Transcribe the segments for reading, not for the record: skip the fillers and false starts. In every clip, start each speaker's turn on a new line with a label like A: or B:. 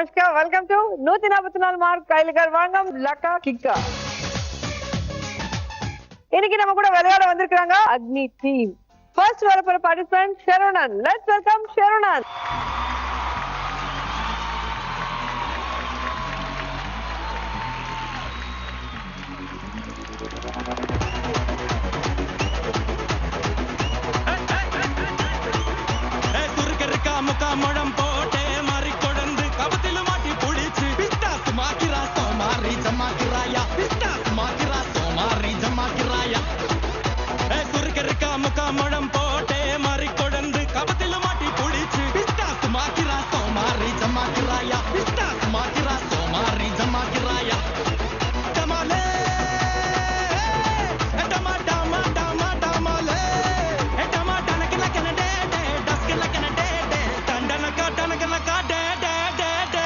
A: Namaskar, welcome to 144 மார்க் கைலிகர் வாங்கம் லக்கா கிக்கா. இன்னைக்கு நம்ம கூட விளையாட வந்திருக்காங்க அக்னி டீம். ஃபர்ஸ்ட் வரப்போற participant Saravanan. Let's welcome Saravanan.
B: முகம் போட்டே மாறி கொடந்து கபத்தில மாட்டி புடிச்சு பிஸ்தாஸ் மாக்கிரா சோமாரி ஜமாக்கிராயா பிஸ்தாஸ் மாக்கிரா சோமாரி ஜமாக்கிராயா சுருக்கருக்கா முகம் போட்டே மாறி கொடந்து கபத்தில மாட்டி புடிச்சு பிஸ்தாஸ் மாக்கிரா சோமாரி ஜமாக்கிராயா பிஸ்தாஸ் மாக்கிரா சோமாரி ஜமாக்கிராயா டமாலே டமா டமா டமா டமாலே டமா டனக்கல கனடே டஸ்கல கனடே டனக்கல டே டே டே டே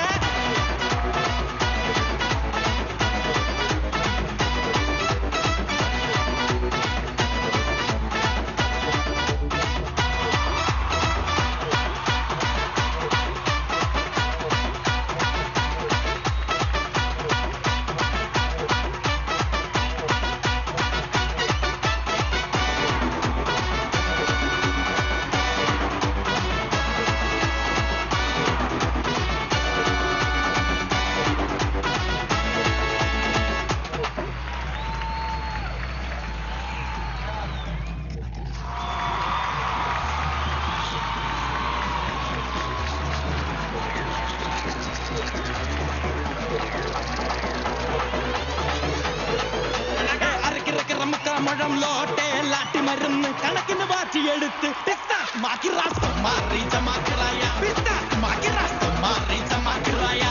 B: மழம் லோட்டே லாட்டி மருந்து கணக்கின்னு வாச்சி எடுத்து பிஸ்தாஸ் மாக்கிரா சோமாரி ஜமாக்கிராயா பிஸ்தாஸ் மாக்கிரா சோமாரி ஜமாக்கிராயா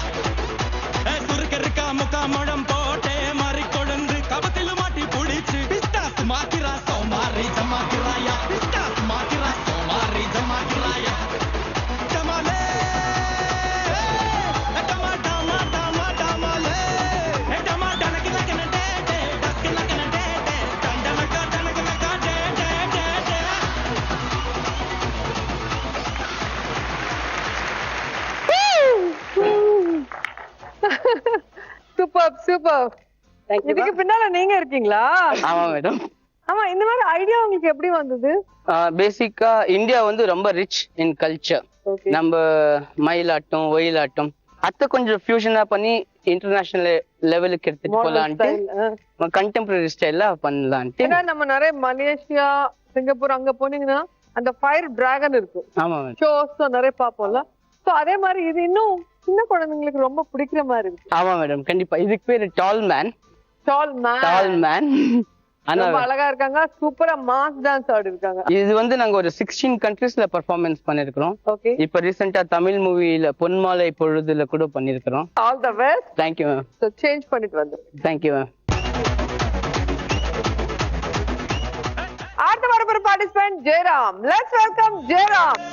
B: சுருக்கருக்கா முகம் போட்டே மாறி கொடந்து கபத்தில மாட்டி புடிச்சு பிஸ்தாஸ் மாக்கிரா சோமாரி ஜமாக்கிராயா பிஸ்தாஸ் மாக்கிரா சோமாரி ஜமாக்கிராயா டமாலே டமா டமா டமா டமாலே டமா டனக்கல கனடே டஸ்கல கனடே
A: சூப்பர் சூப்பர். இதுக்கு பின்னால நீங்க இருக்கீங்களா?
C: ஆமா மேடம்.
A: ஆமா, இந்த மாதிரி ஐடியா உங்களுக்கு எப்படி வந்தது?
C: பேசிக்கா இந்தியா வந்து ரொம்ப ரிச் இன் கல்ச்சர். நம்ம மயிலாட்டம் ஒயிலாட்டம் அத கொஞ்சம் ஃபியூஷனா பண்ணி இன்டர்நேஷனல் லெவலுக்கு எடுத்துட்டு போலான்ட்டு கண்டெம்பரரி ஸ்டைல்ல பண்ணலான்ட்டு.
A: ஏன்னா நம்ம நிறைய மலேசியா சிங்கப்பூர் அங்க போனீங்கன்னா அந்த ஃபயர் டிராகன் இருக்கும்.
C: ஆமா
A: ஷோஸ் நிறைய பாப்போம்ல. சோ அதே மாதிரி இது இன்னும் சின்ன குழந்தைங்களுக்கு ரொம்ப பிடிக்கிற மாதிரி இருக்கு.
C: ஆமா மேடம், கண்டிப்பா. இதுக்கு பேரு டால் மேன். டால் மேன்
A: ரொம்ப அழகா இருக்காங்க. சூப்பரா மாஸ் டான்ஸ் ஆடி இருக்காங்க.
C: இது வந்து நாங்க ஒரு 16 கண்ட்ரீஸ்ல பெர்ஃபார்மன்ஸ் பண்ணிருக்கோம். இப்ப ரீசெண்டா தமிழ் மூவில பொன்மாலை பொழுதுல கூட பண்ணிருக்கோம்.
A: All the best.
C: Thank you ma'am.
A: So change பண்ணிட்டு வந்து.
C: Thank you ma'am.
A: அடுத்த வரப்போற participant Jayaram. Let's welcome Jayaram.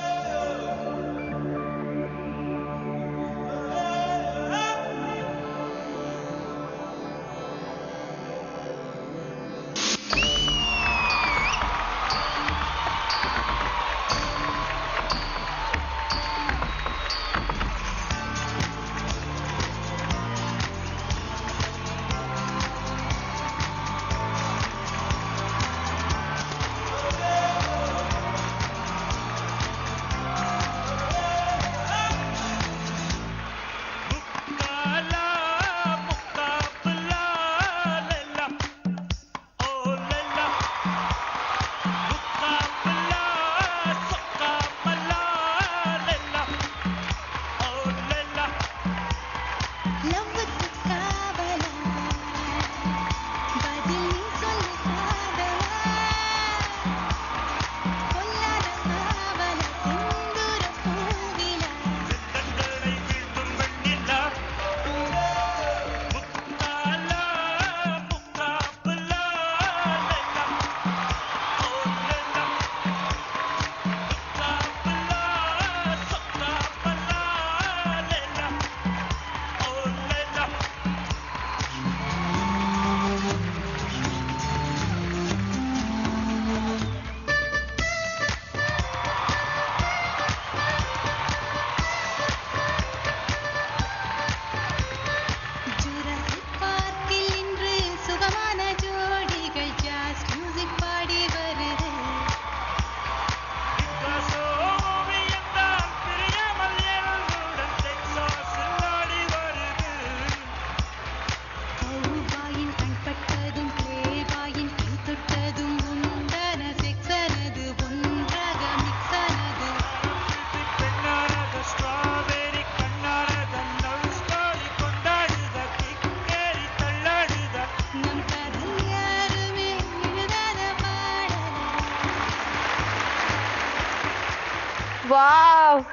A: Wow.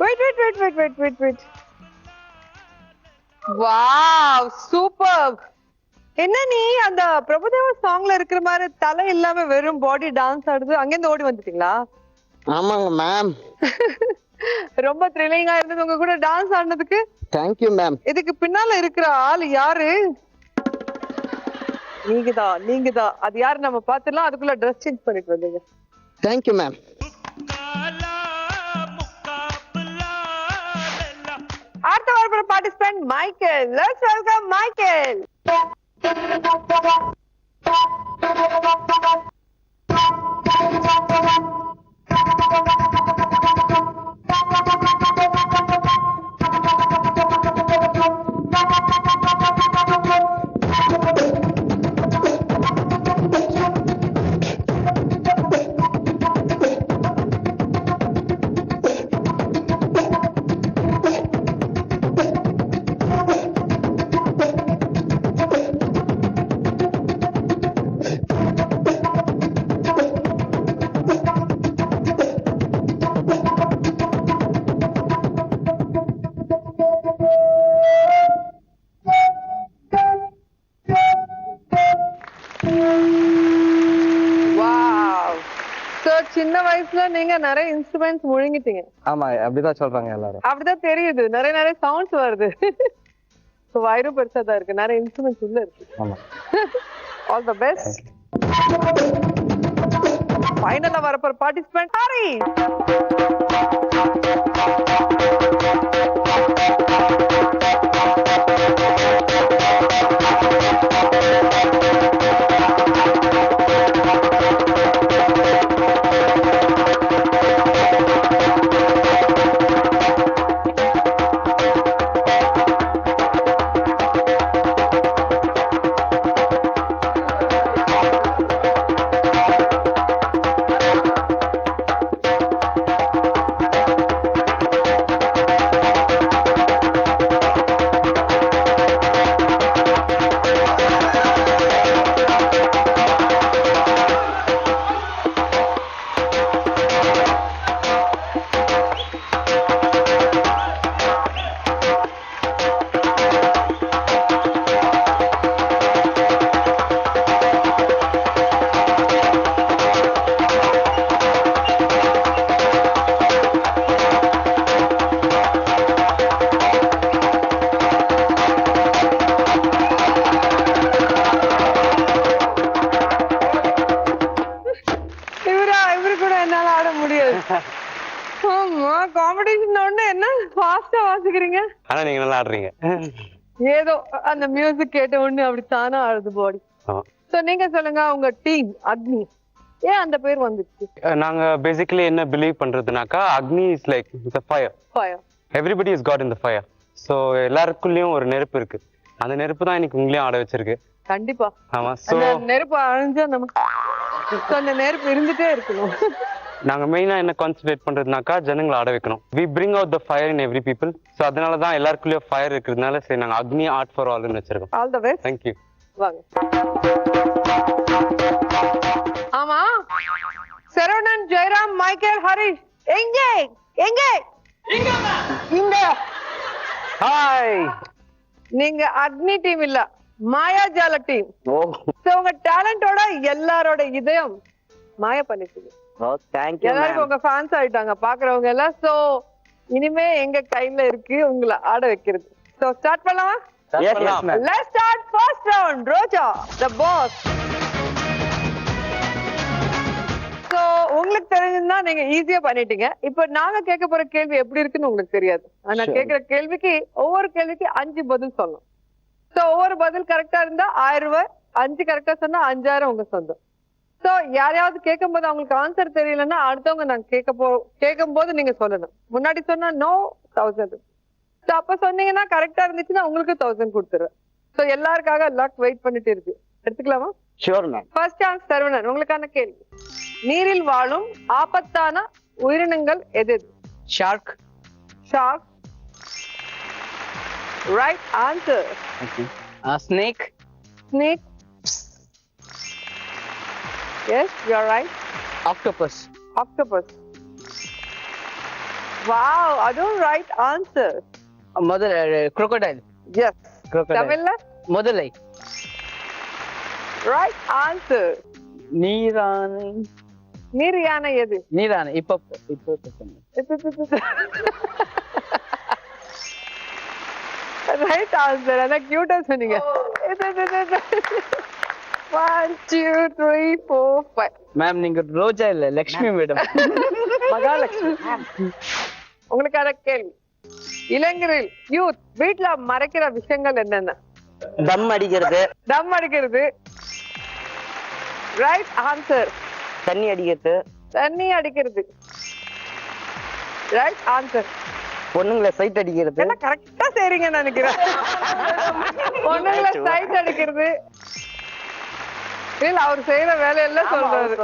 A: Wait. Wow, superb. என்ன நீ அந்த பிரபுதேவா சாங்ல இருக்கிற மாதிரி தலை இல்லாம வெறும் பாடி டான்ஸ் ஆடுது அங்கிருந்து ஓடி வந்துட்டீங்களா?
D: ஆமாங்க மேம்.
A: ரொம்ப த்ரில்லிங்கா இருந்தது உங்க கூட டான்ஸ் ஆடுனதுக்கு.
D: Thank you ma'am.
A: இதுக்கு பின்னால இருக்கிற ஆள் யாரு? நீங்கதான். அது யாரு நம்ம பாத்துலாம். அதுக்குள்ள ட்ரெஸ் சேஞ்ச் பண்ணிட்டு வந்தீங்க.
D: Thank you ma'am.
A: அடுத்த வரப்போற participant Michael. Let's welcome Michael. சின்ன வயசுல நீங்க நிறைய இன்ஸ்ட்ருமெண்ட்ஸ் முழுங்கிட்டீங்க.
D: ஆமா, அப்படிதான் சொல்றாங்க எல்லாரும்.
A: அப்படிதான் தெரியுது. நிறைய சவுண்ட்ஸ் வருது. வயிறும் பெருசா தான் இருக்கு. நிறைய இன்ஸ்ட்ருமெண்ட்ஸ் உள்ள இருக்கு.
D: ஆமா.
A: All the best. ஃபைனலா வரப்போற பார்ட்டிசிபென்ட் ஹரி. காம்படிஷன் ஒண்ணு என்ன ஃபாஸ்டா வாசிக்கிறீங்க.
E: ஆனா நீங்க நல்லா ஆடுறீங்க.
A: ஏதோ அந்த மியூசிக் கேட்ட உடனே அப்படி தானா ஆடுது பாடி. சோ நீங்க சொல்லுங்க, உங்க டீம் அக்னி ஏன் அந்த பேர் வந்துச்சு?
E: நாங்க பேசிக்கலி என்ன பிலீவ் பண்றதுனாக்கா, Agni is like the fire. Everybody is got in the fire. So எல்லாருக்குள்ளயும் ஒரு நெருப்பு இருக்கு. அந்த நெருப்பு தான் இன்னைக்கு உங்களையும் ஆட வச்சிருக்கு.
A: கண்டிப்பா.
E: ஆமா.
A: சோ நெருப்பு அணைஞ்சா நமக்கு அந்த நெருப்பு இருந்துட்டே இருக்கணும்.
E: நாங்க மெயினா என்ன கான்சென்ட்ரேட் பண்றதுனாக்கா, ஜனங்களை ஆட வைக்கணும். We bring out the fire in every people. So அதனால தான் எல்லாருக்குள்ளயும் ஃபயர் இருக்கிறதுனால சரி நாங்க அக்னி ஆர்ட் ஃபார் ஆல்னு வச்சிருக்கோம்.
A: All the best.
E: Thank you.
A: வாங்க. ஆமா, சரவணன், ஜெயராம், மைக்கேல், ஹரிஷ் எங்கே இங்க.
E: ஹாய்.
A: நீங்க அக்னி டீம் இல்ல, மாயாஜால டீம்.
D: ஓ,
A: சோ உங்க டேலண்டோட எல்லாரோட இதயம் மாயா பண்ணிட்டீங்க.
D: ஓ தேங்க்யூ
A: எல்லாரும் உங்க ஃபேன்ஸ் ஆயிட்டாங்க பாக்குறவங்க எல்லாம். சோ இனிமே எங்க கையில இருக்கு உங்களை ஆட வைக்கிறது. சோ ஸ்டார்ட் பண்ணலாமா?
D: Yes, ma'am.
A: Let's start first round. Roja, the boss. So உங்களுக்கு தெரிஞ்சதுன்னா நீங்க ஈஸியா பண்ணிட்டீங்க. இப்போ நாங்க கேட்க போற கேள்வி எப்படி இருக்குன்னு உங்களுக்கு தெரியாது. ஆனா கேட்கிற கேள்விக்கு ஒவ்வொரு கேள்விக்கு 5 பதில் சொல்லணும். சோ ஒவ்வொரு பதில் கரெக்டா இருந்தா 1000 ரூபாய், 5 கரெக்டா சொன்னா 5000 உங்க சொந்தம். சோ யாரையாவது கேட்கும் போது அவங்களுக்கு ஆன்சர் தெரியலன்னா அடுத்தவங்க நாங்க கேட்கும் போது நீங்க சொல்லணும். முன்னாடி சொன்னா நோ 1000. சோ அப்ப சொன்னீங்கன்னா கரெக்டா இருந்துச்சுன்னா உங்களுக்கு 1000 கொடுத்துருவேன். சோ எல்லாருக்காக லக் வெயிட் பண்ணிட்டு இருக்கு. எடுத்துக்கலாமா?
D: Sure ma'am.
A: First chance Saravanan, உங்களுக்கான கேள்வி. நீரில் வாழும் ஆபத்தான உயிரினங்கள் எது?
C: Shark.
A: Shark. Right answer.
C: Snake.
A: Snake. Yes, you are right.
C: Octopus.
A: Octopus. Wow, அதுவும் ரைட் ஆன்சர்.
C: முதல்ல crocodile.
A: எஸ். தமிழ்ல
C: முதலை.
A: Right answer.
C: நீரானை.
A: நீர் யானை எது?
C: நீரானை. இப்போ
A: ரைட் ஆன்சர். அதான் கியூட்டா சொன்னீங்க. 1 2 3 4 5.
C: மேம் நீங்க ரோஜா இல்ல லக்ஷ்மி மேடம்.
A: மகாலட்சுமி. உங்களுக்கான கேள்வி, இளைஞரில் யூத் வீட்ல மறைக்கிற விஷயங்கள் என்னென்ன?
D: தம் அடிக்கிறது,
A: தம் அடிக்கிறது. Right answer.
D: தண்ணி அடிக்கிறது,
A: தண்ணி அடிக்கிறது. Right answer.
D: பொண்ணுங்களை சைட் அடிக்கிறது.
A: எல்லாம் கரெக்டா செய்றீங்க நினைக்கிறேன். பொண்ணுங்களை சைட் அடிக்கிறது. இல்ல அவர் செய்யற வேலையெல்லாம் சொல்றாரு.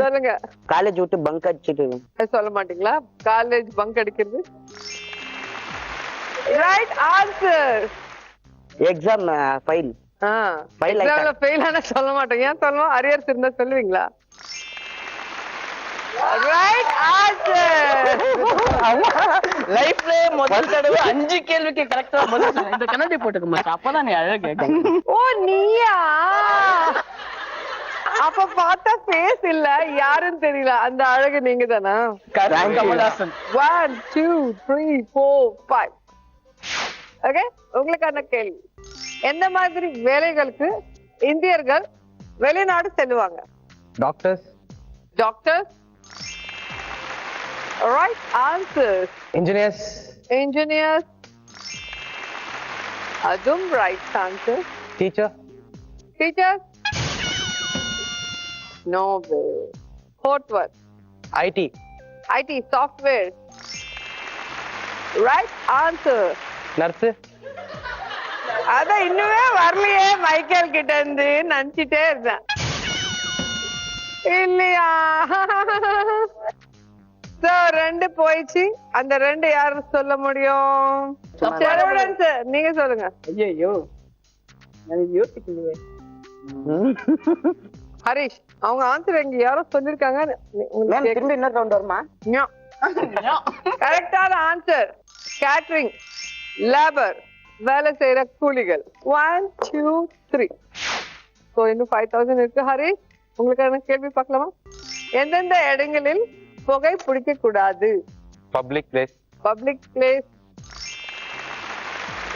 A: சொல்லுங்க.
D: காலேஜ் விட்டு பங்க் அடிச்சுட்டு
A: சொல்ல மாட்டீங்களா? காலேஜ் பங்க் அடிக்கிறது. Right answer.
D: எக்ஸாம் ஃபைல்
A: எக்ஸாம்ல ஃபெயில் ஆனா சொல்ல மாட்டோம். ஏன் சொல்லுவோம்? அரியர்ஸ் இருந்தா சொல்லுவீங்களா? Right answer.
C: லைஃப்ல முதல் தடவை 5 கேள்விக்கு கரெக்டா பதில் சொன்னேன். இந்த கண்ணாடி போட்டுக்க மாட்டேன், அப்பதான் நீ அழகு.
A: ஓ நீயா? அப்ப பார்த்தா ஃபேஸ் இல்ல, யாருன்னு தெரியல. அந்த அழகு நீங்க தானா?
C: கமல்ஹாசன்.
A: 1 2 3 4 5. ஓகே, உங்களுக்கான கேள்வி, எந்த மாதிரி வேலைகளுக்கு இந்தியர்கள் வெளிநாடு செல்லுவாங்க?
D: Doctors,
A: doctors. Right answer.
D: Engineers,
A: engineers. அதுவும் right answer.
D: Teacher,
A: teachers. No way. Fourth one.
D: IT,
A: IT, software. Right answer.
D: Nurse.
A: அத இன்னுமே வரலையே மைக்கேல் கிட்ட இருந்து நினைச்சிட்டே இருந்தேன். இல்லையா? So 2 போயிடுச்சு. அந்த 2 யாரு சொல்ல முடியும்? சரவணன் சார், நீங்க சொல்லுங்க.
C: ஐயோ நான் யோசிக்கலையே.
A: ஹரிஷ், அவங்க ஆன்சர் எங்க யாரோ சொல்லிருக்காங்க.
D: திரும்பி என்ன ரவுண்ட் வருமா?
A: கரெக்டான ஆன்சர் கேட்டரிங், லேபர், வேலை செய்யற கூலிகள். 1 2 3. சோ இன்னும் 5000 இருக்கு. ஹரிஷ், உங்களுக்கான கேள்வி பார்க்கலாமா? எந்தெந்த இடங்களில் புகை பிடிக்க கூடாது?
E: Public place,
A: public place.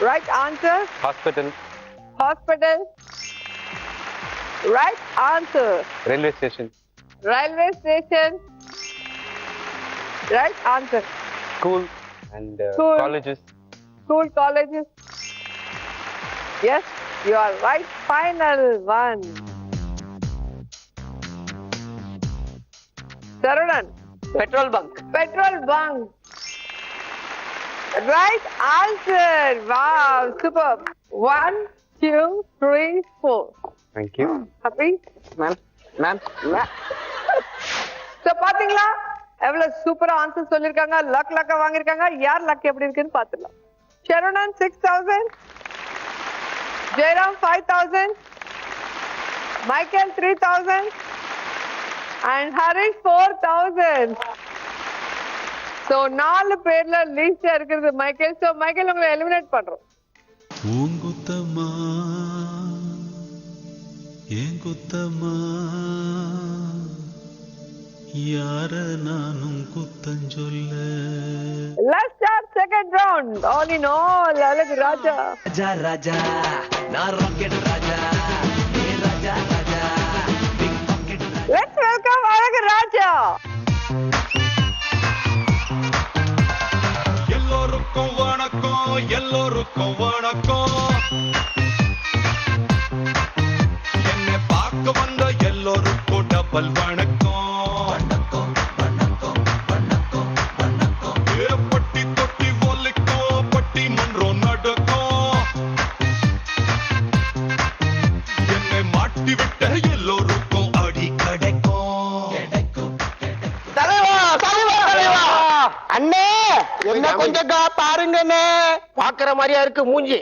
A: Right answer.
E: Hospital,
A: hospital. Right answer.
E: Railway station,
A: railway station. Right answer.
E: School and
A: School.
E: Colleges.
A: School, colleges. Yes, you are right. Final one. Sarunan.
C: Petrol bunk.
A: Petrol bunk. Right answer. Wow, superb. 1 2 3 4.
E: Thank you.
A: Happy?
D: Ma'am ma'am
A: So பாத்தீங்களா எவ்வளவு சூப்பரா answer சொல்லிருக்காங்க. லக்கா வாங்கிருக்காங்க. யார் luck எப்படி இருக்குன்னு பாத்துடலாம். Saravanan 6000, Jayaram 5000, Michael 3000 and Harish 4000. So 4 பேர்ல லீஸ்டா இருக்கிறது மைக்கேல். சோ மைக்கேல் உங்களை எலிமினேட் பண்றோம்.
B: பூங்குத்தம்மா ஏன் குத்தம்மா யார நானும் குத்தஞ்சொல்ல.
A: Let's start second round. All in all, அழகு ராஜா.
B: ராஜா ராஜா நான் ராக்கெட் ராஜா ஏ Raja Raja big pocket Raja.
A: Let's welcome அழகு ராஜா.
B: எல்லோருக்கும் வணக்கம், எல்லோருக்கும் வணக்கம். என்னை பார்க்க வந்த எல்லோருக்கும் டபுள் வணக்கம். வணக்கம் வணக்கம் வணக்கம் வணக்கம். ஏ பட்டி தொட்டி ஒலிக்கும், பட்டி மன்றம் நடக்கும். என்னை மாட்டி விட்ட எல்லோருக்கும் அடி கிடைக்கும். கிடைக்கும் கிடைக்கும்.
D: தலைவா தலைவா தலைவா அண்ணே என்ன கொஞ்சம் பாருங்கண்ணே, பாக்குற மாதிரியா இருக்கு மூஞ்சி.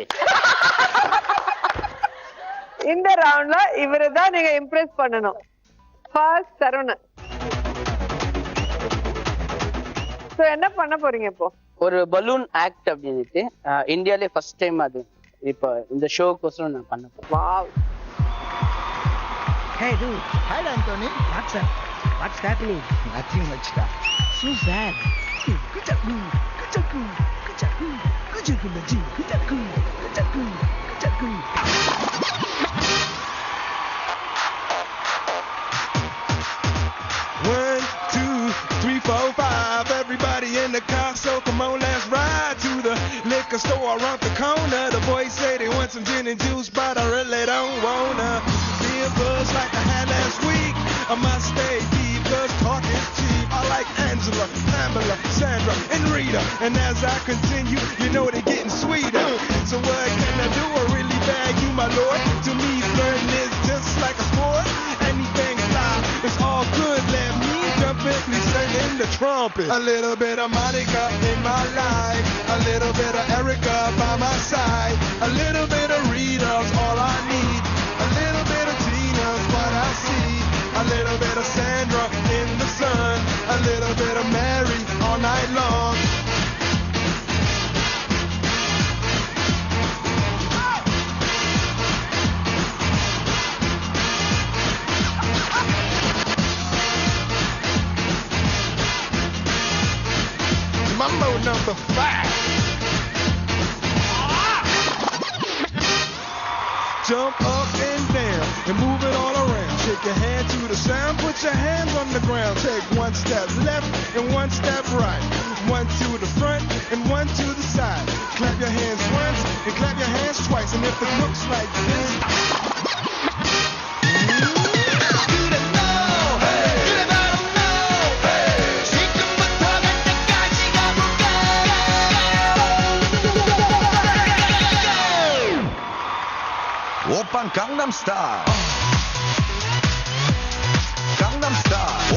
A: இந்த ரவுண்ட்ல இவரை தான் நீங்க இம்ப்ரெஸ் பண்ணணும். ஃபர்ஸ்ட் சரவணன். சோ என்ன பண்ண போறீங்க இப்போ?
C: ஒரு பலூன் ஆக்ட் அப்படின்ட்டு இந்தியாலே ஃபர்ஸ்ட் டைம் அது இப்போ இந்த ஷோக்கோசரம் நான் பண்ண போறேன்.
A: Wow.
F: Hey dude, hi Anthony. What's up? What's happening? Nothing much da. So sad. Kuchaku, kuchaku, kuchaku, kuchaku naji, kuchaku, kuchaku, kuchaku.
B: 1, 2, 3, 4, 5. Everybody in the car, so come on, let's ride to the liquor store around the corner. The boys say they want some gin and juice, but I really don't wanna be a buzz like I had last week. I must stay deep, cause talk is cheap. I like Angela, Pamela, Sandra, and Rita. And as I continue, you know they're getting sweeter. So what can I do? I really bag you, my lord. To me, flirting is just like a sport. Anything fly, it's all good. Let me jump in, please sing in the trumpet. A little bit of Monica in my life, a little bit of Erica by my side, a little bit of Rita's all I need, a little bit of Tina's what I see, a little bit of Sandra in the sun, a little bit of Mary all night long. Mambo number 5. Jump up and down and move it all around. Shake your hand to the sound, put your hands on the ground. Take one step left and one step right. One to the front and one to the side. Clap your hands once and clap your hands twice. And if it looks like this,
G: 오빤 강남스타일 강남스타일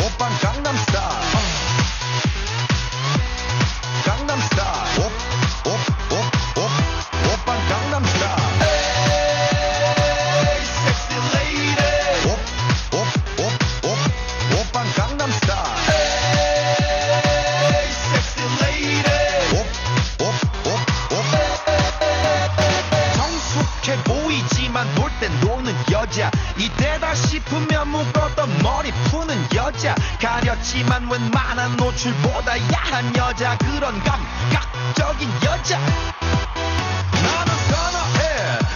G: 오빤 강남스타일 강남스타일 오빤 강남스타일 Hey sexy lady 오빤 강남스타일 Hey sexy lady 성숙해 보이지만 놀 땐 노는 여자 이때다 싶으면 묶었던 머리 푸는 여자 가렸지만 웬만한 노출보다 야한 여자 그런 감각적인 여자 나는 선호해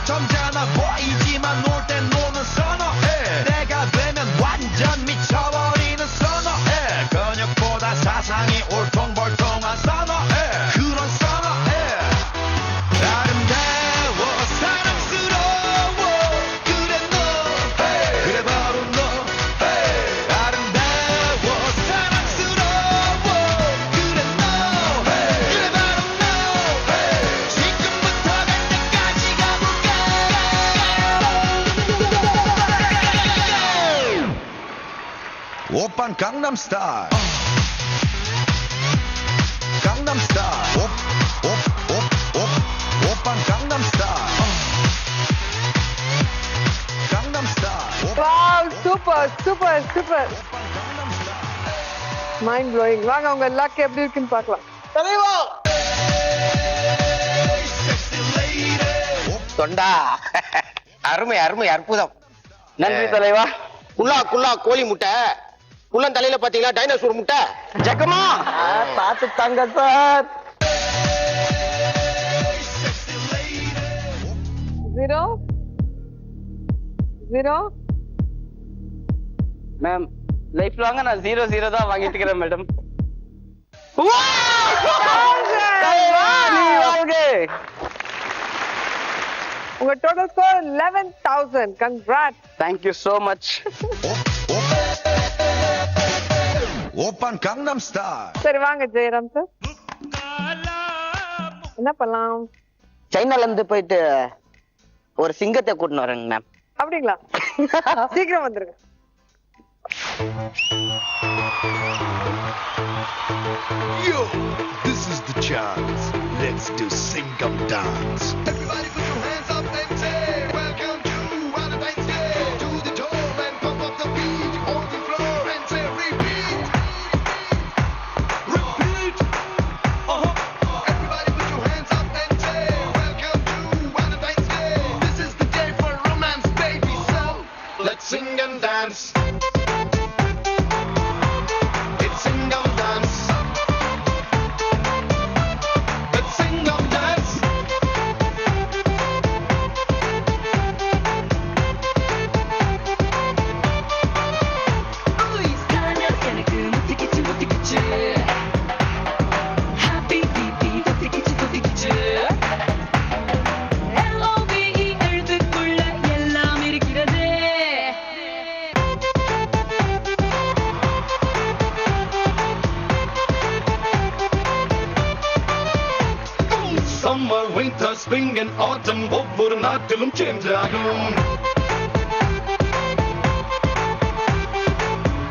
G: 점잖아 보이지만 놀 땐 노는 선호해 내가 되면 완전 미쳐버리는 선호해 근육보다 사상이 울퉁불퉁한 선호해 그런 선호해 아름다워 사랑스러워 그래 너 그래 바로 너 아름다워 사랑스러워 그래 너 그래 바로 너 지금부터 갈 때까지 가볼까 오빤 강남스타일 강남스타일 오빤 강남스타일 강남스타일
A: wow, super super super, mind blowing. வாங்க உங்க luck எப்படி இருக்குன்னு பார்க்கலாம்.
D: தலைவா தொண்டா அருமை அருமை அற்புதம்.
C: நன்றி தலைவா.
D: குல்லா குல்லா கோழி முட்டை, குள்ளன் தலையில பாத்தீங்களா டைனோசர் முட்டை. ஜக்கமா
C: பார்த்து தாங்க சார்.
A: 0 0
C: மேம் லைஃப் லாங்கா நான் 0-0 தான் வாங்கிட்டு இருக்கிறேன் மேடம்.
A: உங்க total score 11,000. Congrat.
C: Thank you so much.
G: 오빤 강남스타일
A: சரி வாங்க ஜெயராம் சார், என்ன பண்ணலாம்?
D: சைனால இருந்து போயிட்டு ஒரு சிங்கத்தை கூட்டின்னு வரேங்க மேம்.
A: அப்படிங்களா? சீக்கிரம் வந்துருங்க.
G: Yo, this is the chance. Let's do Singam dance.
B: everybody put your hands up and say welcome to Valentine's Day. To the door and pump up the beat on the floor and say repeat.
H: winter, spring and autumn ஒவ்வொரு நாட்டிலும் change ஆகும்.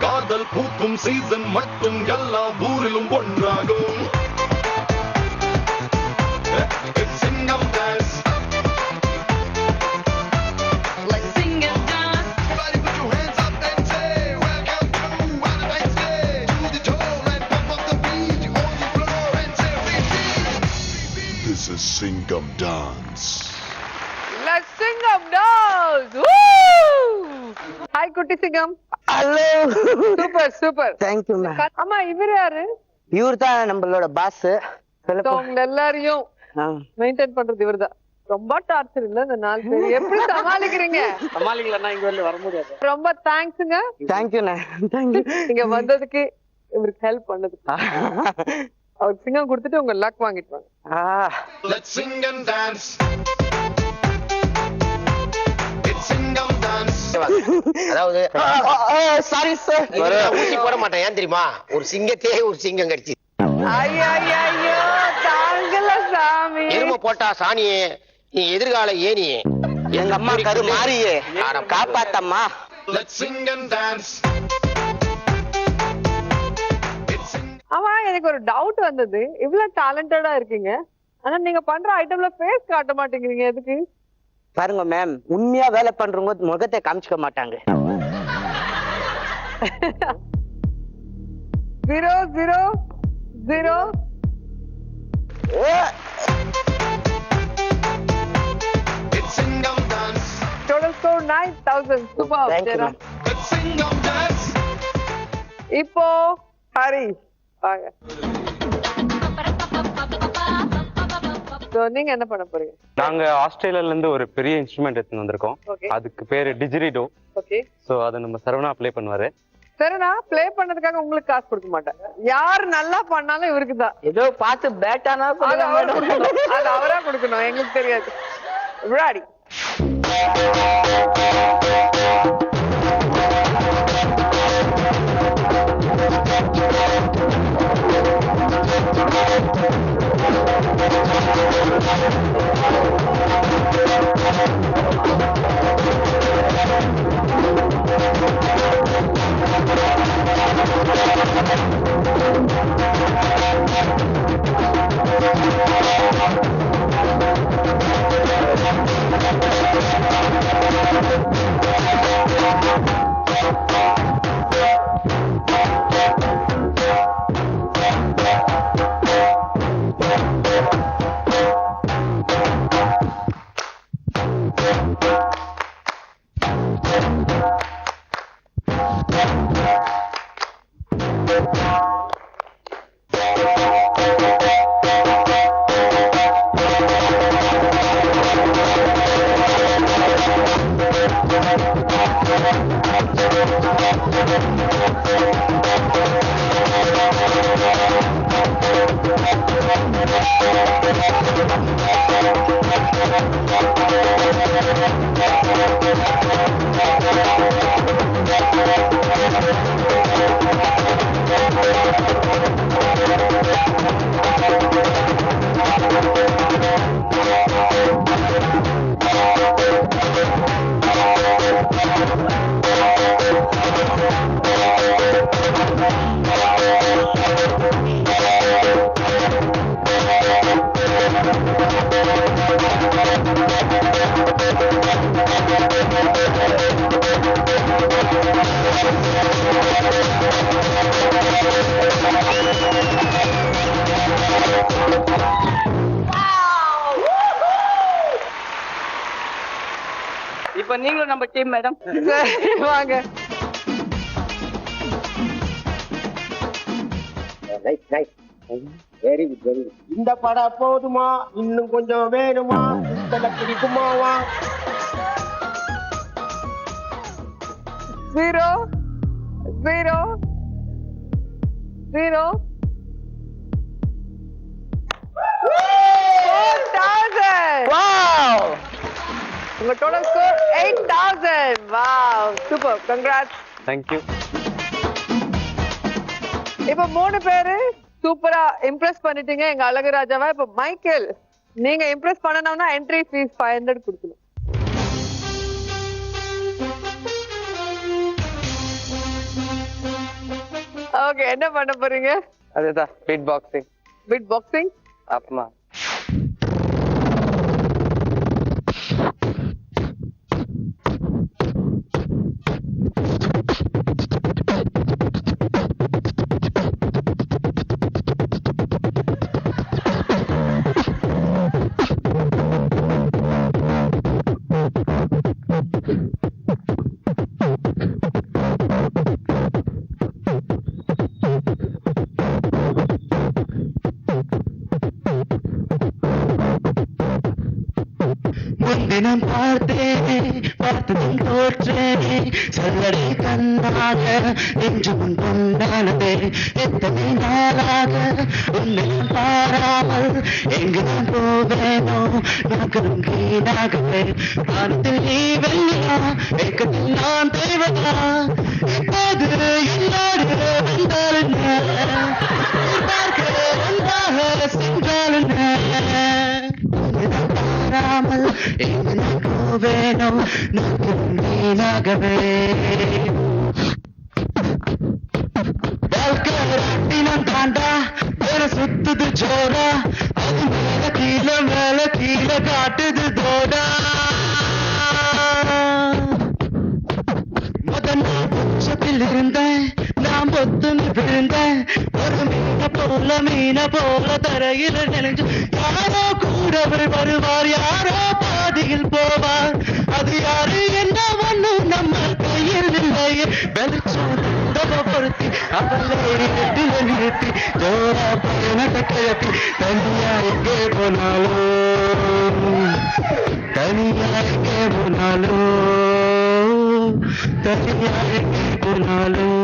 H: காதல் பூக்கும் season மட்டும் எல்லா ஊரிலும் ஒன்றாகும். It's Singam dance.
I: Let's sing and dance.
H: Everybody put your hands up and say welcome to Valentine's Day. To the dome and pump up the beat on the floor and say repeat.
G: This is Singam Dance.
A: Let's sing up dance. Woo! Hi குட்டி சிங்கம்.
D: Hello.
A: Super super.
D: Thank you ma'am.
A: அம்மா இவர் யாரு?
D: இவர் தான் நம்மளோட pass.
A: உங்க எல்லாரையும் மெயின்டைன் பண்றது இவர்தான். ரொம்ப டார்ச்சர் இல்ல இந்த 4 பேர் எப்படி சமாளிக்கிறீங்க?
C: சமாளிக்கலன்னா இங்க வந்து வர முடியாது.
A: ரொம்ப தேங்க்ஸ்ங்க.
D: தேங்க்யூண்ணே. தேங்க்யூ.
A: இங்க வந்ததுக்கு இவருக்கு ஹெல்ப் பண்ணதுக்கு. அவர் சிங்கம் கொடுத்துட்டு உங்க லக் வாங்கிட்டு வாங்க.
H: Let's sing and dance. It's Singam dance.
D: அதாவது சாரி சார், ஊசி போட மாட்டேன். ஏன் தெரியுமா? ஒரு சிங்கத்தையே ஒரு சிங்கம் கடிச்சு.
A: ஐயோ ஐயோ தாங்கல சாமி.
D: எருமை போட்டா சாணியே, நீ எதிர்கால ஏனி. எங்க அம்மா கரு மாறியே, காப்பாத்தம்மா.
H: Let's sing and dance.
A: ஆமா எனக்கு ஒரு டவுட் வந்தது. இவ்வளவு டேலண்டடா இருக்கீங்க, ஆனா நீங்க பண்ற ஐட்டம்ல ஃபேஸ் காட்ட மாட்டேங்கிறீங்க. எதுக்கு?
D: பாருங்க மேம், உண்மையா வேலை பண்றவங்க முகத்தை காமிச்சுக்க மாட்டாங்க.
A: 0 0 0.
H: It's Singam dance.
A: Total score 9,000. Super.
D: Thank you, ma'am.
H: Let's Singam dance.
A: இப்போ ஹரி வாங்க. So, நீங்க என்ன பண்ண போறீங்க?
E: நாங்க ஆஸ்திரேலியால இருந்து ஒரு பெரிய இன்ஸ்ட்ருமெண்ட் எடுத்து வந்திருக்கோம்.
A: Okay.
E: அதுக்கு பேரு டிஜிரிடோ.
A: ஓகே.
E: சோ அதை நம்ம சரவணா ப்ளே பண்ணுவாரு.
A: சரி, நான் ப்ளே பண்ணதுக்காக உங்களுக்கு காசு கொடுக்க மாட்டேன். யார் நல்லா பண்ணாலும் இவருக்கு தான்.
D: ஏதோ பார்த்து பேட்டானா
A: அது அவரா கொடுக்கணும், எங்களுக்கு தெரியாது. Ready.
C: இப்ப நீங்களும் நம்ம டீம் மேடம்.
A: வாங்க.
D: Very good, very good. இந்த படம் போதுமா, இன்னும் கொஞ்சம் வேணுமா, பிடிக்குமாவா?
A: 0 0 0. 4,000.
D: Wow!
A: உங்க total score 8,000. Wow, super, congrats.
E: Thank you.
A: இப்ப 3 பேரு சூப்பரா இம்ப்ரெஸ் பண்ணிட்டீங்க எங்க அழகு ராஜாவா. இப்ப மைக்கேல், நீங்க இம்ப்ரெஸ் பண்ணணும்னா என்ட்ரி ஃபீஸ் 500 கொடுக்கணும். ஓகே, என்ன பண்ண போறீங்க?
C: அதுதான் பீட் பாக்ஸிங்.
A: Bit boxing.
C: ஆமா.
D: முன்தினம் பார்த்ததும் தோற்றேனே சொல்லடை கண்ணாக என்று முன் கொண்டானதே எத்தனை நாளாக உன்னை பாராமல் எங்கு நான் போவேனோ நாங்களும் வீணாகவே காலத்தில் நீ வெள்ளியா ஏக்கத்தில் நான் தேவதா இப்போது என்னோடு வந்தால் என்ன பார்க்க ஒன்றாக சென்றால் என்ன பாராமல் எங்கு நான் போவேனோ நாங்களும் வீணாகவே வாழ்க்கையினம் தாண்டா வேற சுத்துது ஜோரா அது மேல கீழே காட்டுது தோடா முதல் பட்சத்தில் இருந்தேன் நான் பொத்துன்னு விழுந்தேன் ஒரு மீன போல தரையில் நினைஞ்சு யாரோ கூடவர் வருவார் யாரோ பாதியில் போவார் அது யாரு என்ன ஒண்ணும் நம்ம கையில் இல்லை வெளிச்சம் தவப்படுத்தி அவளை நிறுத்தி ஜோரா பயணத்தை கிளப்பி தனியா எங்கே போனாலும் தனியா எங்கே போனாலும் தனியா எங்கே போனாலும்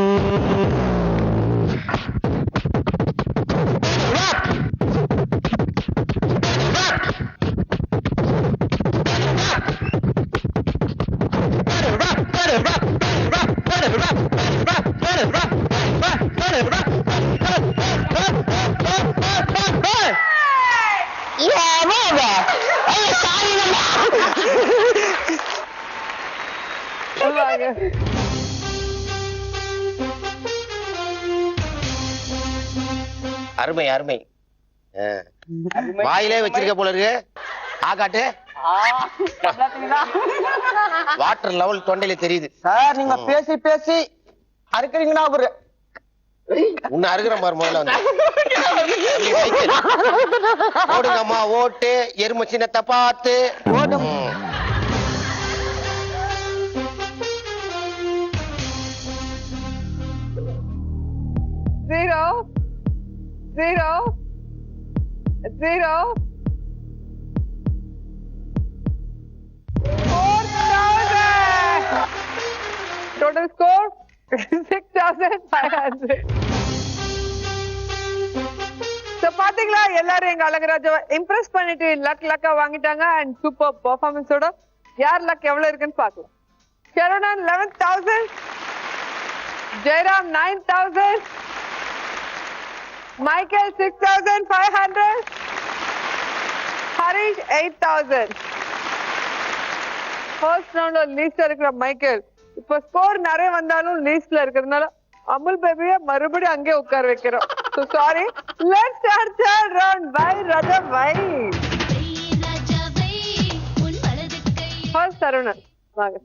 D: அருமை அருமை. வாயிலே வச்சிருக்க போல இருக்கு. ஆகாட்டு வாட்டர் லெவல் தொண்டையில தெரியுது.
C: சார் நீங்க பேசி பேசி அறுக்கிறீங்கன்னா அவரு
D: உன்னை அருகிற மாதிரி முதல்ல வந்து ஓடுங்கம்மா ஓட்டு எருமை சின்னத்தை பார்த்து ஓடும்.
A: 0 0 0 4,000. Total score 6,500. So பாத்தீங்களா எல்லாரும் எங்க அழகராஜாவை இம்ப்ரெஸ் பண்ணிட்டு லக்கா வாங்கிட்டாங்க அண்ட் சூப்பர் பெர்ஃபார்மன்ஸோட யார் லக் எவ்வளவு இருக்குன்னு பாக்கலாம். சரவணன் 11,000, ஜெயராம் 9,000, மைக்கேல் 6,500, ஹரிஷ் 8,000. ஃபர்ஸ்ட் ரவுண்ட்ல லீஸ்ட்ல இருக்கிற மைக்கேல் இப்ப ஸ்கோர் நிறைய வந்தாலும் லீஸ்ட்ல இருக்கிறதுனால அமுல் பேபிய மறுபடியும் அங்கே உட்கார வைக்கிறோம். So sorry. Let's start third round by Raja bhai. First Saravanan வாங்க.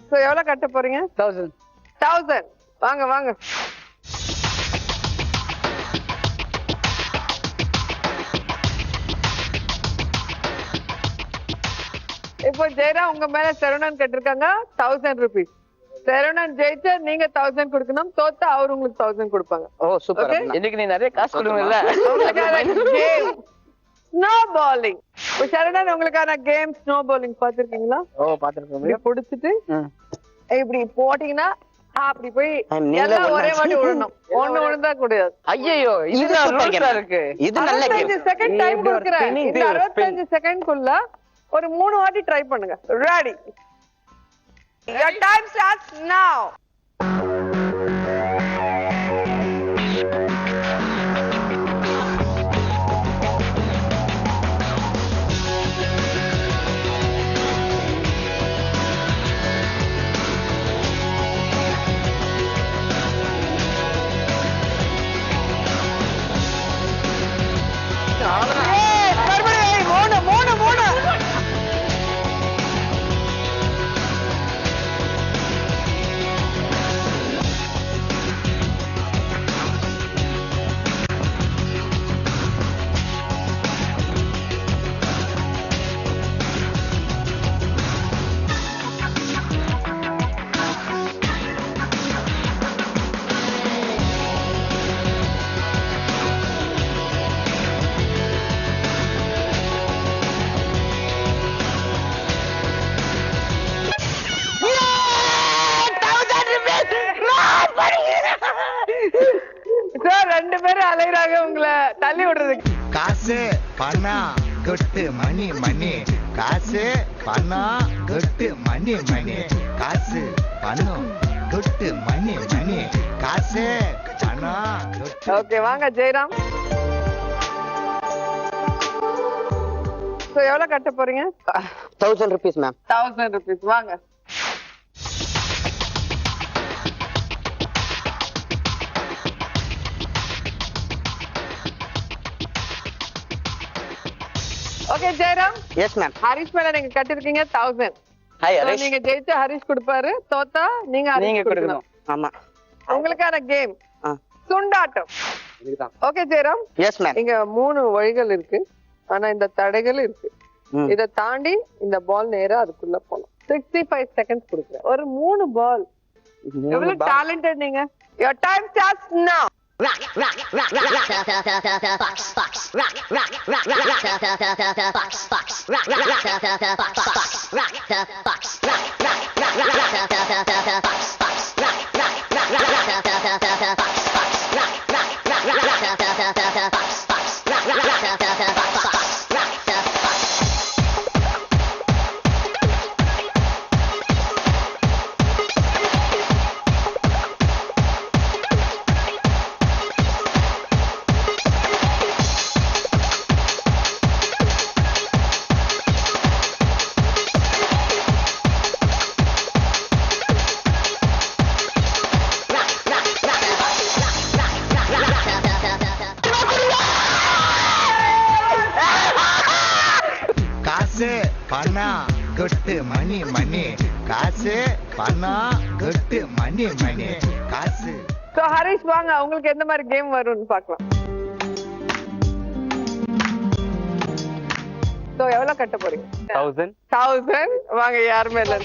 A: So எவ்வளவு கட்ட போறீங்க? 1000. வாங்க வாங்க. இப்போ ஜெயராம் உங்க மேல சரவணன் கட்டிருக்காங்க 1000 rupees. சரவணன் ஜெயிச்சா நீங்க 1000 கொடுக்கணும், தோத்தா அவர் உங்களுக்கு 1000 கொடுப்பாங்க.
C: ஓ சூப்பர். இன்னைக்கு நீ நிறைய காசு கொடுங்கல்ல.
A: ஸ்னோ பாலிங். இப்போ சரவணன் உங்களுக்கான கேம் ஸ்னோ பாலிங் பாத்திருக்கீங்களா?
C: ஓ பாத்துருக்கேன்.
A: இப்படி புடிச்சிட்டு இப்படி போட்டீங்கன்னா அப்படி போய் எல்லாம் ஒரே மாதிரி விழணும். ஒண்ணு விழுந்தா கூடாது.
C: ஐயோ இது ரூல்ஸா இருக்கு. இது நல்ல கேம்.
A: 65 செகண்ட் டைம் கொடுக்கிறேன். இந்த 65 செகண்ட்க்குள்ள ஒரு 3 வாட்டி ட்ரை பண்ணுங்க. Ready? Your time starts now. ரெண்டு பேரும் அலைகிறாங்க உங்களை தள்ளி விடுறதுக்கு.
F: காசு பணம் கொட்டு மணி மணி காசு பணம் கொட்டு மணி மணி காசு பணம் கொட்டு மணி மணி காசு பணம் கொட்டு.
A: ஓகே வாங்க ஜெயராம். So, எவ்வளவு கட்ட போறீங்க?
D: 1000 rupees மேம்.
A: 1000 rupees. வாங்க. Okay Jayaram.
D: Yes ma'am.
A: Harish மேல நீங்க கட்டிருக்கீங்க 1000.
D: Hi
A: So,
D: Harish.
A: நீங்க ஜெயிச்சா ஹரிஷ் கொடுப்பாரு, தோத்தா நீங்க
C: நீங்க
A: ஹரிஷ் கொடுக்கணும்.
C: கொடுக்கணும்.
D: ஆமா.
A: உங்களுக்கான கேம்
D: ஆ.
A: சுண்டாட்டம்.
C: இதுதான்.
A: ஓகே ஜெயராம்.
D: Yes ma'am.
A: இங்க 3 வழிகள் இருக்கு, ஆனா இந்த தடைகள் இருக்கு.
D: ம்.
A: இத தாண்டி இந்த பால் நேரா அதுக்குள்ள போலாம். 65 செகண்ட்ஸ் கொடுக்குறேன். ஒரு 3 பால். எவ்வளவு டேலண்டட் நீங்க. Your time starts now.
F: காசு பணம் கொட்டு மணி மணி காசு பணம் கொட்டு மணி மணி காசு.
A: So ஹரிஷ் வாங்க, உங்களுக்கு எந்த மாதிரி கேம் வரும்னு பார்க்கலாம். So எவ்வளவு கட்ட போறீங்க?
E: 1000.
A: 1000. வாங்க யார் மேல?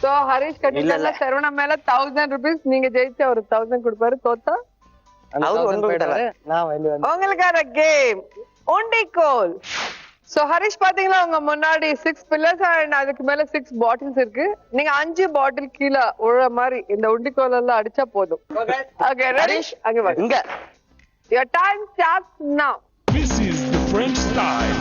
A: So ஹரிஷ் கட்டில சரவணா மேல 1000 rupees. நீங்க ஜெயிச்ச ஒரு 1000 கொடுப்பாரு, தோத்தா
D: அவரு ஒன்று போயிட்டாரு. நான் வெளிய வந்து.
A: உங்களுக்கான கேம் உண்டிகோல். சோ ஹரிஷ் பாத்தீங்களா உங்க முன்னாடி 6 pillars and அதுக்கு மேல 6 bottles இருக்கு. நீங்க 5 பாட்டில் கீழே உள்ள மாதிரி இந்த உண்டிகோல் எல்லாம் அடிச்சா போதும். ஓகே ஹரிஷ் அங்க வாங்க.
D: இங்க.
A: Your time starts now.
B: This is the French style.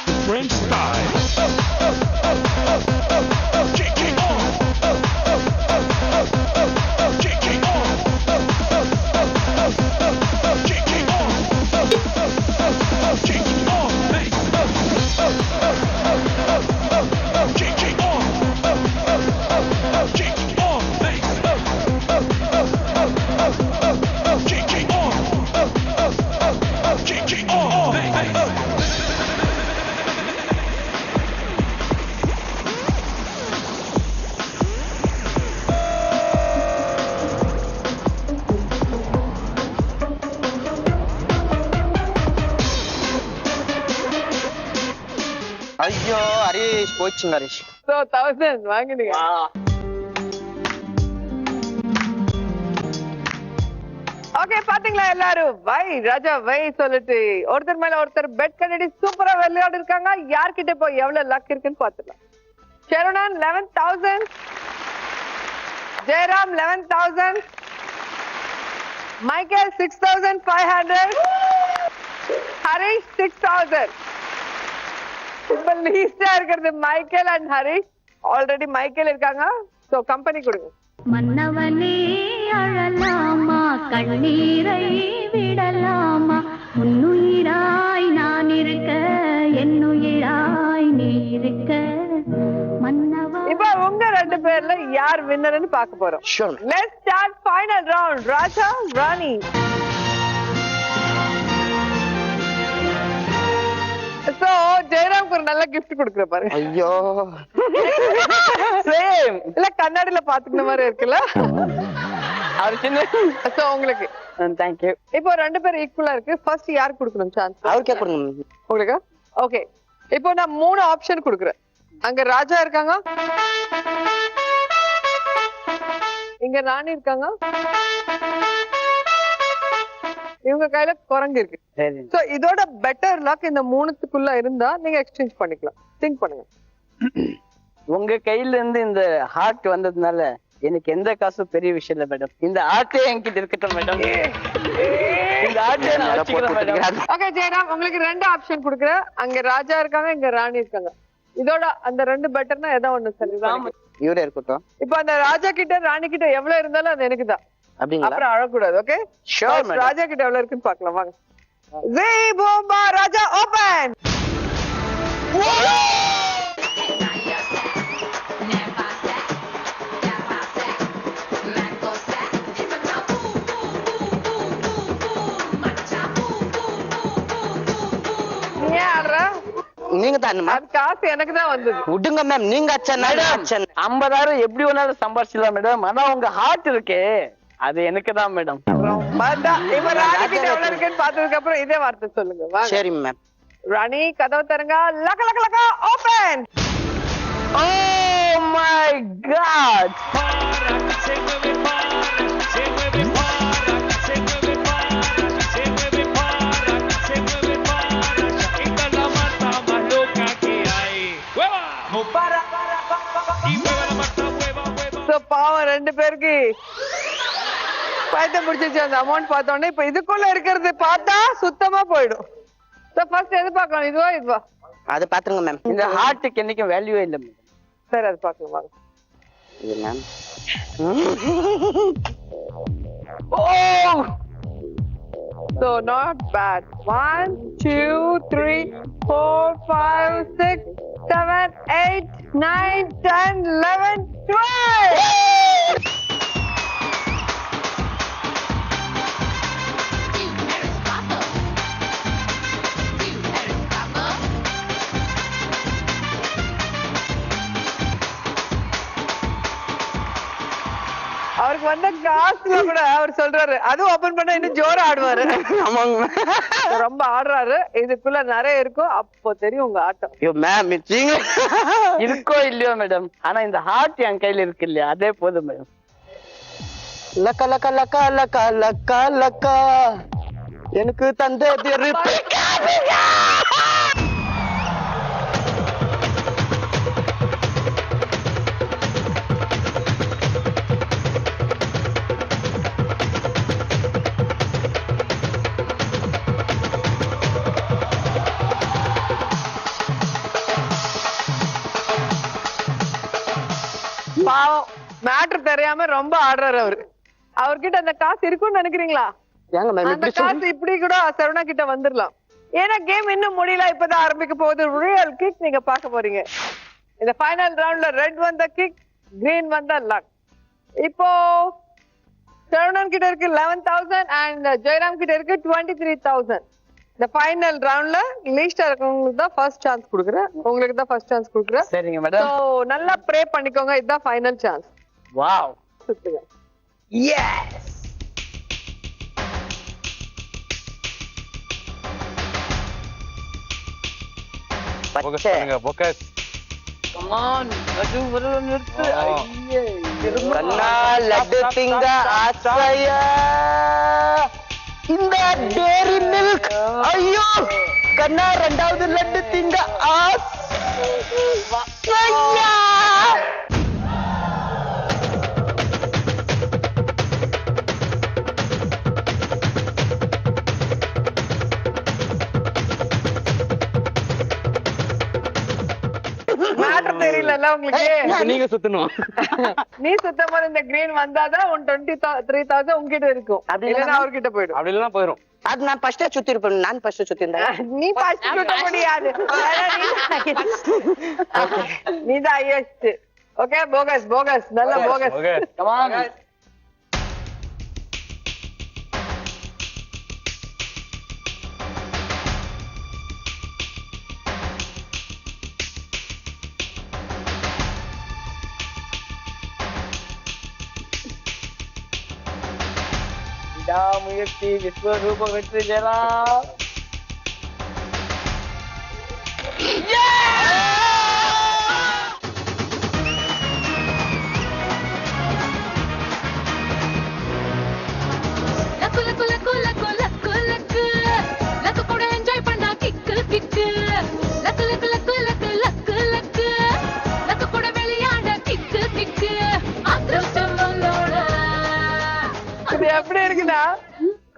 B: The French style. Kick it on. Kick it on. Kick it on. Kick it on. Nice. Kick it on. Kick it on. Nice. Kick it on. Kick it on. Nice.
D: ஐயோ ஹரிஷ் போச்சுங்க Harish.
A: So 1000 வாங்குனீங்க. Okay பாத்தீங்களா எல்லாரும் வை ராஜா வை சொல்லிட்டு ஒருத்தர் மேல ஒருத்தர் bed கட்டி சூப்பரா விளையாடி இருக்காங்க. யார்கிட்ட போய் எவ்வளவு லக் இருக்குன்னு பாத்துக்கலாம். சரவணன் 11,000, ஜெயராம் 11,000, மைக்கேல் 6,500, ஹரிஷ் 6,000. இப்ப லீஸ்டா இருக்கிறது Michael and Harish. Already Michael இருக்காங்க. சோ கம்பெனி கொடுங்க.
I: மன்னவனே அழலாமா கண்ணீரை விடலாமா உன்னுயிராய் நான் இருக்க என்னுயிராய் நீ இருக்க மன்னவா.
A: இப்ப உங்க ரெண்டு பேர்ல யார் வின்னர்னு பார்க்க போறோம்.
D: Sure.
A: Let's start final round. Raja Rani. So ஜெயராம்க்கு ஒரு நல்ல gift கொடுக்குற பாருங்க.
D: ஐயோ.
A: சேம் இல்ல கண்ணாடியில பாத்துக்கிற மாதிரி இருக்குல்ல. அவர் சின்ன. சோ உங்களுக்கு
C: தேங்க்யூ.
A: இப்போ ரெண்டு பேரும் ஈக்குவலா இருக்கு. ஃபர்ஸ்ட் யாருக்கு கொடுக்கணும் சான்ஸ்?
D: அவருக்கே கொடுங்க.
A: உங்களுக்கு ஓகே. இப்போ நான் 3 ஆப்ஷன் கொடுக்குறேன். அங்க ராஜா இருக்காங்க, இங்க ராணி இருக்காங்க, இவங்க கையில குரங்கு இருக்கு.
C: சரி.
A: சோ இதோட பெட்டர் லக் இந்த 3த்துக்குள்ள இருந்தா நீங்க எக்ஸ்சேஞ்ச் பண்ணிக்கலாம். திங்க் பண்ணுங்க.
C: உங்க கையில இருந்து இந்த ஹார்ட் வந்ததுனால எனக்கு எந்த காசும் பெரிய விஷயம் இல்ல மேடம். இந்த ஆர்ட்டே என்கிட்ட இருக்கட்டும் மேடம். இந்த ஆர்ட்டே நான் வச்சுக்கிறேன் மேடம்.
A: ஓகே ஜெயராம், உங்களுக்கு 2 ஆப்ஷன் கொடுக்குறேன். அங்க ராஜா இருக்காங்க, இங்க ராணி இருக்காங்க. இதோட அந்த 2 பெட்டர்னா ஏதோ ஒண்ணு சரி.
D: இவரே இருக்கட்டும்.
A: இப்போ அந்த ராஜா கிட்ட ராணி கிட்ட எவ்வளவு இருந்தாலும் அது எனக்கு தான்.
D: அப்படிங்களா?
A: அப்புறம் அழக்கூடாது. Okay
C: Sure, madam.
A: ராஜா கிட்ட எவ்வளவு இருக்குன்னு பார்க்கலாம் வாங்க. ஜெய் பூம்பா ராஜா ஓபன். நீ ஆடுற?
D: நீங்க தான்
A: அது காசு எனக்கு தான் வந்தது.
D: விடுங்க மேம். நீங்க அச்சன் அச்சன்
C: 50,000 எப்படி வேணாலும் சம்பாதிச்சிடலாம் மேடம். ஆனா உங்க ஹார்ட் இருக்கே அது எனக்கு தான் மேடம்.
A: இப்ப ராணி கிட்ட எவ்வளவு இருக்குன்னு பார்த்ததுக்கு அப்புறம் இதே வார்த்தை சொல்லுங்க வாங்க.
D: சரி மேம்.
A: ராணி கதவு தருங்க. லக்க லக்க லக்க open.
C: Oh my god.
A: So, பாவம் 2 பேருக்கு பைத்தியம் பிடிச்சிச்சு அந்த அமௌண்ட் பார்த்தோன்னே. இப்ப இதுக்குள்ள இருக்கிறது பார்த்தா சுத்தமா போயிடும். So, first எது பார்க்கலாம்? இதுவா இதுவா?
D: அது பாத்துருங்க மேம்.
C: இந்த ஹார்ட்டுக்கு என்னைக்கும் வேல்யூவே இல்ல மேடம்.
A: சரி அது பார்க்கலாம் வாங்க.
D: இது ma'am.
A: Oh! So, not bad. 1, 2, 3, 4, 5, 6, 7, 8, 9, 10, 11, 12! அவருக்கு வந்த காசுல கூட அவர் சொல்றாரு அது ஓபன் பண்ணா இன்னும் ஜோரா ஆடுவாரு. ரொம்ப ஆடுறாரு. இதுக்குள்ள நிறைய இருக்கும். அப்போ தெரியும் உங்க ஆட்டம்.
D: ஐயோ மேம் நீங்க
C: இருக்கோ இல்லையோ மேடம், ஆனா இந்த ஹார்ட் என் கையில இருக்கு இல்லையா, அதே போதும் மேடம்.
D: லக்க லக்க லக்க லக்க லக்க லக்க எனக்கு தந்தது
A: பாவம் மேட்ரு தெரியாம ரொம்ப ஆடுறாரு அவரு. அவர்கிட்ட அந்த காசு இருக்கும்னு நினைக்கிறீங்களா?
D: ஏங்க மேம்
A: அந்த
D: இப்படி
A: காசு இப்படி கூட சரவணா கிட்ட வந்துடலாம். ஏன்னா கேம் இன்னும் முடியல, இப்பதான் ஆரம்பிக்க போகுது. ரியல் கிக் நீங்க பார்க்க போறீங்க. இந்த ஃபைனல் ரவுண்ட்ல ரெட் வந்த கிக், கிரீன் வந்த லக். இப்போ சரவணன் கிட்ட இருக்கு 11,000 அண்ட் ஜெயராம் கிட்ட இருக்கு 23,000. இந்த ஃபைனல் ரவுண்ட்ல லீஸ்டா இருக்கவங்களுக்கு தான் ஃபர்ஸ்ட் சான்ஸ் கொடுக்குறேன். உங்களுக்கு தான் ஃபர்ஸ்ட் சான்ஸ் கொடுக்குறேன்.
C: சரிங்க மேடம்.
A: சோ நல்லா ப்ரே பண்ணிக்கோங்க. இதுதான் ஃபைனல் சான்ஸ்.
C: வாவ்.
A: சுத்துங்க.
C: எஸ்.
E: ஃபோக்கஸ் பண்ணுங்க, ஃபோக்கஸ்.
C: Come on. அது ஒரு நிறுத்து. ஐயே.
D: கண்ணா லட்டு திங்க ஆசையா இந்த டேரி மில்க். ஐயோ கண்ணா 2வது லட்டு திங்க ஆசையா.
A: மேட்டர் தெரியல உங்களுக்கு.
E: இப்ப நீங்க சுத்தணும்.
A: நீ சுத்தம் போது இந்த கிரீன் வந்தாதான் உன் 23,000 உங்ககிட்ட இருக்கும். இல்லைன்னா அவர்கிட்ட போயிடும்.
E: அப்படி இல்லைன்னா போயிரும்.
D: அது நான் ஃபர்ஸ்டே சுத்தி இருப்பேன். நான் ஃபர்ஸ்ட் சுத்தி இருந்தேன்.
A: நீ ஃபர்ஸ்ட் சுத்த முடியாது. நீதான் ஹையஸ்ட். ஓகே போகஸ் போகஸ் நல்ல போகஸ்.
E: ஓகே.
C: Come on. முயற்சி விஸ்வரூப வெற்றி ஜெயலாம்.
I: Kick luck luck luck luck luck luck luck கூட விளையாட கிக்கு கிக்கு அதிர்ஷ்டம் உன்னோட.
A: இது எப்படி இருக்குன்னா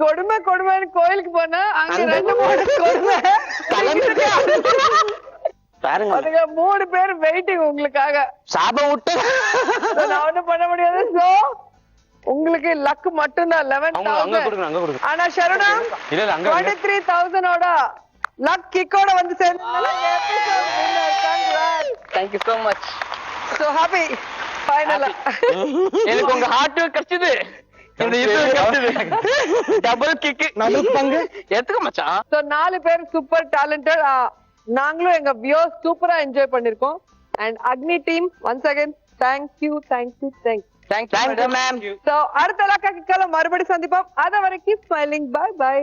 A: கொடுமை கொடுமைன்னு கோயிலுக்கு போனா அங்க 2-3 கொடுமை
D: பாருங்க
A: அதுங்க 3 பேர் வெயிட்டிங் உங்களுக்காக.
D: சாபம் விட்டு
A: நான் ஒண்ணும் பண்ண முடியாது. சோ உங்களுக்கு லக் மட்டும்தான்
E: அங்க
A: 11,000.
E: கொடுங்க அங்க கொடுங்க
A: ஆனா சரவணா
E: இல்ல இல்ல அங்க
A: 23,000 ஓட லக் கிக்கோட வந்து சேர்ந்ததுனால
C: thank you so much.
A: So happy ஃபைனலா.
C: எனக்கு உங்க ஹார்ட் கிடைச்சது. இந்த இது கிடைச்சது. டபுள் கிக்
D: நடு பங்கு
C: எதுக்கு மச்சான்?
A: சோ 4 பேர் சூப்பர் டேலண்டட். நாங்களும் எங்க வியூஸ் சூப்பரா என்ஜாய் பண்ணிருக்கோம். And Agni team once again thank you.
C: Thank you ma'am.
A: So அடுத்த லக்கா கிக்கால மறுபடியும் சந்திப்போம். அத வரைக்கும் ஸ்மைலிங். By by.